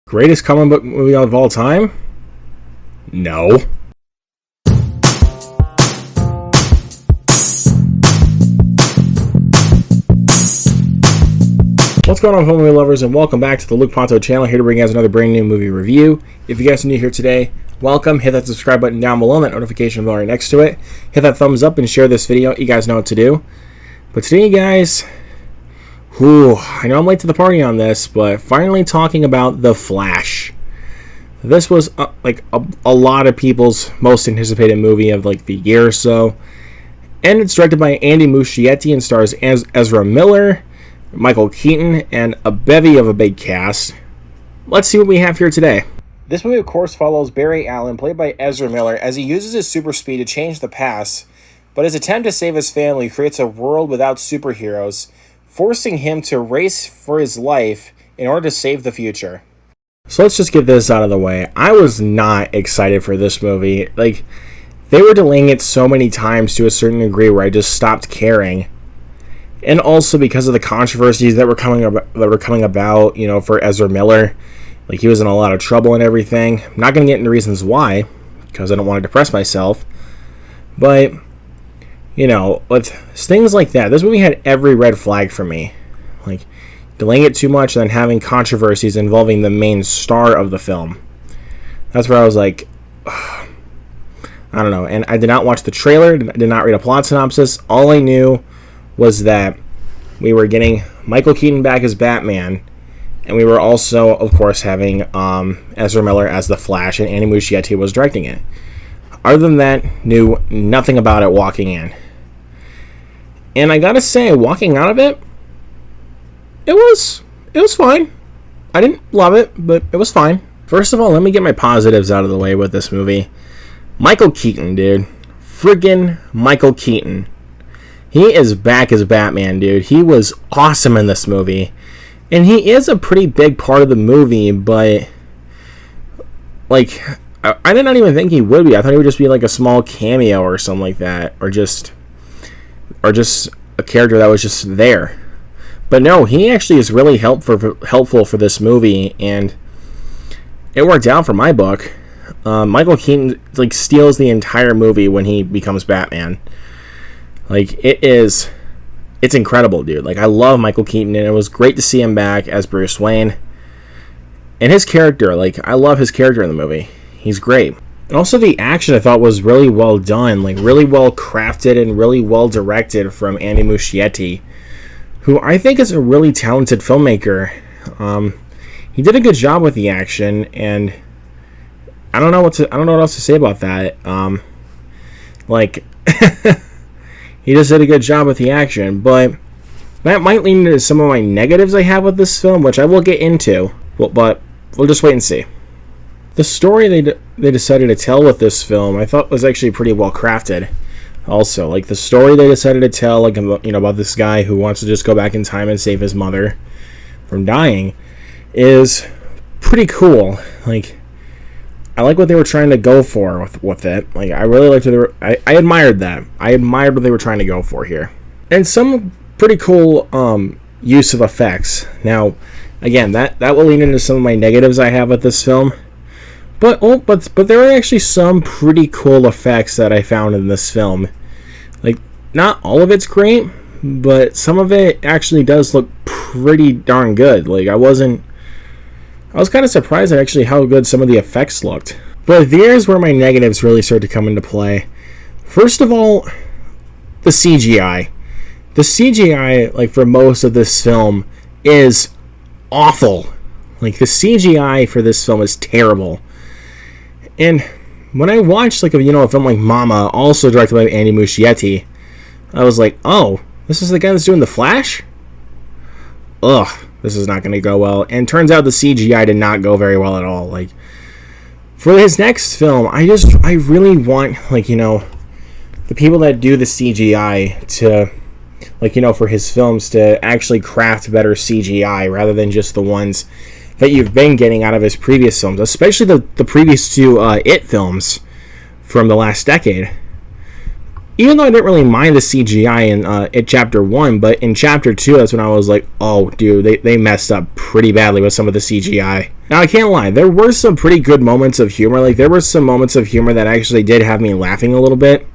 Greatest comic book movie of all time? No. What's going on, film movie lovers, and welcome back to the Luke Ponto channel, here to bring you guys another brand new movie review. If you guys are new here today, welcome. Hit that subscribe button down below, and that notification bell right next to it. Hit that thumbs up and share this video. You guys know what to do. But today, guys, I know I'm late to the party on this, but finally talking about The Flash. This was a lot of people's most anticipated movie of the year or so. And it's directed by Andy Muschietti and stars Ezra Miller, Michael Keaton, and a bevy of a big cast. Let's see what we have here today. This movie, of course, follows Barry Allen, played by Ezra Miller, as he uses his super speed to change the past, but his attempt to save his family creates a world without superheroes, forcing him to race for his life in order to save the future. So let's just get this out of the way. I was not excited for this movie. They were delaying it so many times to a certain degree where I just stopped caring. And also because of the controversies that were coming about, for Ezra Miller. He was in a lot of trouble and everything. I'm not going to get into reasons why, because I don't want to depress myself. But, with things like that, this movie had every red flag for me. Delaying it too much and then having controversies involving the main star of the film. That's where I was like, ugh. I don't know. And I did not watch the trailer, I did not read a plot synopsis. All I knew was that we were getting Michael Keaton back as Batman, and we were also, of course, having Ezra Miller as the Flash, and Andy Muschietti was directing it. Other than that, knew nothing about it walking in. And I gotta say, walking out of it, it was fine. I didn't love it, but it was fine. First of all, let me get my positives out of the way with this movie. Michael Keaton, dude. Friggin' Michael Keaton. He is back as Batman, dude. He was awesome in this movie. And he is a pretty big part of the movie, but I did not even think he would be. I thought he would just be a small cameo or something like that, or just a character that was just there. But no, he actually is really helpful for this movie, and it worked out for my book. Michael Keaton steals the entire movie when he becomes Batman. It's incredible, dude. I love Michael Keaton, and it was great to see him back as Bruce Wayne. And his character, I love his character in the movie. He's great. And also the action, I thought, was really well done, really well crafted and really well directed from Andy Muschietti, who I think is a really talented filmmaker. He did a good job with the action, and I don't know what else to say about that. He just did a good job with the action, but that might lead into some of my negatives I have with this film, which I will get into, but we'll just wait and see. The story they decided to tell with this film, I thought was actually pretty well crafted. Also, the story they decided to tell, about this guy who wants to just go back in time and save his mother from dying, is pretty cool. I like what they were trying to go for with it. I really liked it. I admired that. I admired what they were trying to go for here. And some pretty cool use of effects. Now, again, that will lead into some of my negatives I have with this film. But there are actually some pretty cool effects that I found in this film. Not all of it's great, but some of it actually does look pretty darn good. I was kind of surprised at actually how good some of the effects looked. But here's where my negatives really start to come into play. First of all, the CGI. The CGI, for most of this film, is awful. The CGI for this film is terrible. And when I watched, a film like Mama, also directed by Andy Muschietti, I was like, oh, this is the guy that's doing The Flash? Ugh. This is not going to go well. And turns out the CGI did not go very well at all. For his next film, I really want, the people that do the CGI to, for his films to actually craft better CGI rather than just the ones that you've been getting out of his previous films, especially the previous two It films from the last decade. even though I didn't really mind the CGI in Chapter 1, but in Chapter 2, that's when I was like, oh, dude, they messed up pretty badly with some of the CGI. Now, I can't lie, there were some pretty good moments of humor. Like, there were some moments of humor that actually did have me laughing a little bit.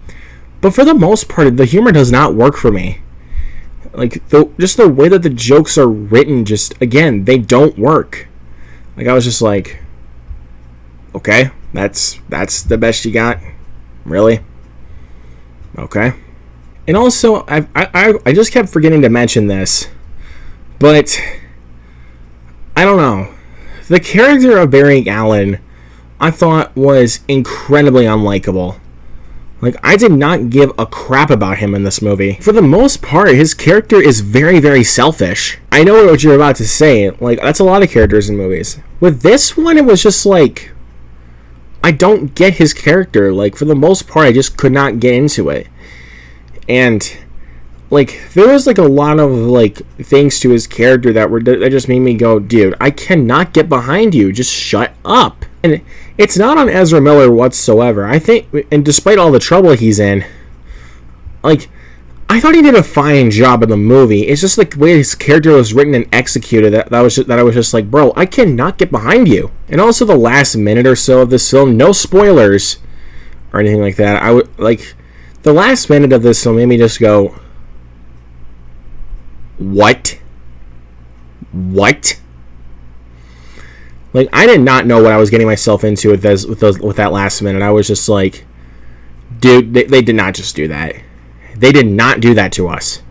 But for the most part, the humor does not work for me. Like, just the way that the jokes are written, just, again, they don't work. Like, I was just like, okay, that's the best you got? Really? Okay. And also, I just kept forgetting to mention this, but I don't know. The character of Barry Allen, I thought, was incredibly unlikable. Like, I did not give a crap about him in this movie. For the most part, his character is very, very selfish. I know what you're about to say. Like, that's a lot of characters in movies. With this one, it was just like, I don't get his character. Like, for the most part, I just could not get into it. And, like, there was, like, a lot of, like, things to his character that just made me go, dude, I cannot get behind you. Just shut up. And it's not on Ezra Miller whatsoever. I think, and despite all the trouble he's in, like, I thought he did a fine job in the movie. It's just like the way his character was written and executed that I was just like, bro, I cannot get behind you. And also the last minute or so of this film, no spoilers or anything like that. I would like the last minute of this film made me just go, what? What? Like, I did not know what I was getting myself into with that last minute. I was just like, dude, they did not just do that. They did not do that to us.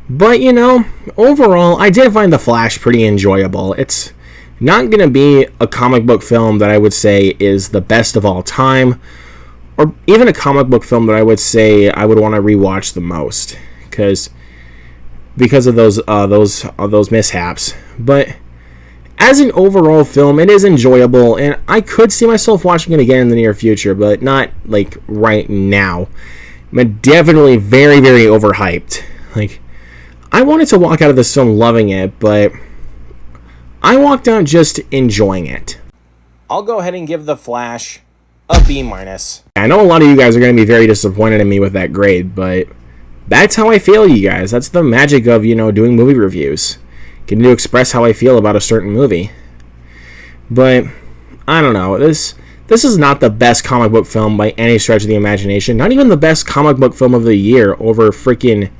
But, you know, overall, I did find The Flash pretty enjoyable. It's not going to be a comic book film that I would say is the best of all time, or even a comic book film that I would say I would want to rewatch the most, because of those mishaps. But as an overall film, it is enjoyable, and I could see myself watching it again in the near future, but not, like, right now. I'm definitely very, very overhyped. Like, I wanted to walk out of this film loving it, but I walked out just enjoying it. I'll go ahead and give The Flash a B-. I know a lot of you guys are going to be very disappointed in me with that grade, but that's how I feel, you guys. That's the magic of, you know, doing movie reviews. Getting to express how I feel about a certain movie. But I don't know. This is not the best comic book film by any stretch of the imagination. Not even the best comic book film of the year over freaking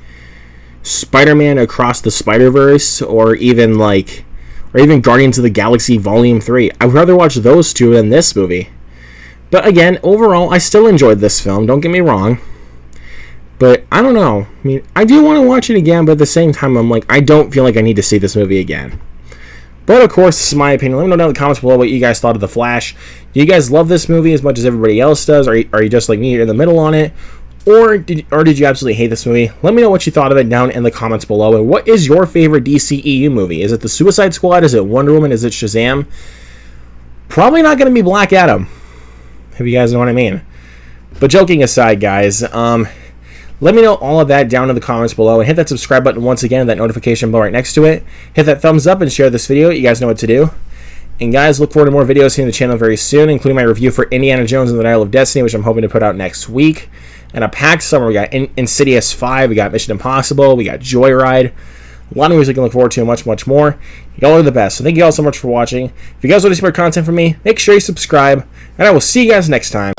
Spider-Man Across the Spider-Verse or even Guardians of the Galaxy Volume 3. I would rather watch those two than this movie. But again, overall, I still enjoyed this film. Don't get me wrong. But I don't know. I mean, I do want to watch it again, but at the same time, I'm like, I don't feel like I need to see this movie again. But of course, this is my opinion. Let me know down in the comments below what you guys thought of The Flash. Do you guys love this movie as much as everybody else does? Are you just like me, you're in the middle on it? Or did you absolutely hate this movie? Let me know what you thought of it down in the comments below. And what is your favorite DCEU movie? Is it The Suicide Squad? Is it Wonder Woman? Is it Shazam? Probably not going to be Black Adam, if you guys know what I mean. But joking aside, guys, let me know all of that down in the comments below, and hit that subscribe button once again, that notification bell right next to it. Hit that thumbs up and share this video. You guys know what to do. And guys, look forward to more videos here on the channel very soon, including my review for Indiana Jones and the Dial of Destiny, which I'm hoping to put out next week. And a packed summer. We got Insidious 5, we got Mission Impossible, we got Joyride. A lot of movies we can look forward to and much, much more. Y'all are the best. So thank you all so much for watching. If you guys want to see more content from me, make sure you subscribe, and I will see you guys next time.